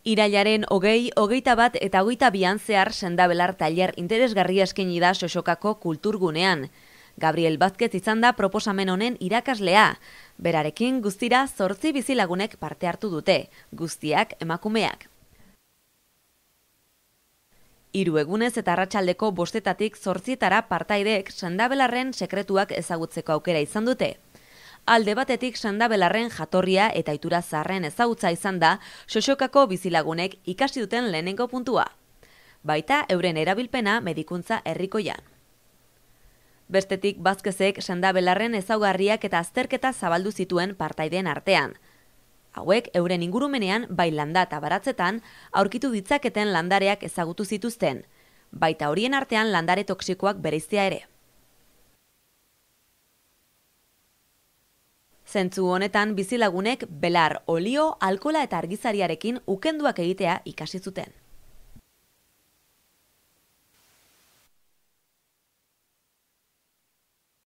Irailaren 20, 21 eta 22an zehar sendabelar tailer interesgarria eskaini da Xoxokako kulturgunean. Gabriel Vázquez izan da proposamen honen irakaslea. Berarekin guztira 8 bizilagunek parte hartu dute, guztiak emakumeak. 3 egunez eta arratsaldeko 5 8etara partaideek sendabelarren sekretuak ezagutzeko aukera izan dute. Alde batetik sendabelarren jatorria eta ohitura zaharren ezagutza izan da Xoxokako bizilagunek ikasi duten lehenengo puntua. Baita euren erabilpena medikuntza herrikoian. Bestetik Vázquezek sendabelarren ezaugarriak eta azterketa zabaldu zituen partaideen artean. Hauek euren ingurumenean bai landa eta baratzetan aurkitu ditzaketen landareak ezagutu zituzten. Baita horien artean landare toxikoak bereiztea ere. Zentzu honetan bizilagunek belar, olio, alkohola eta argizariarekin ukenduak egitea ikasi zuten.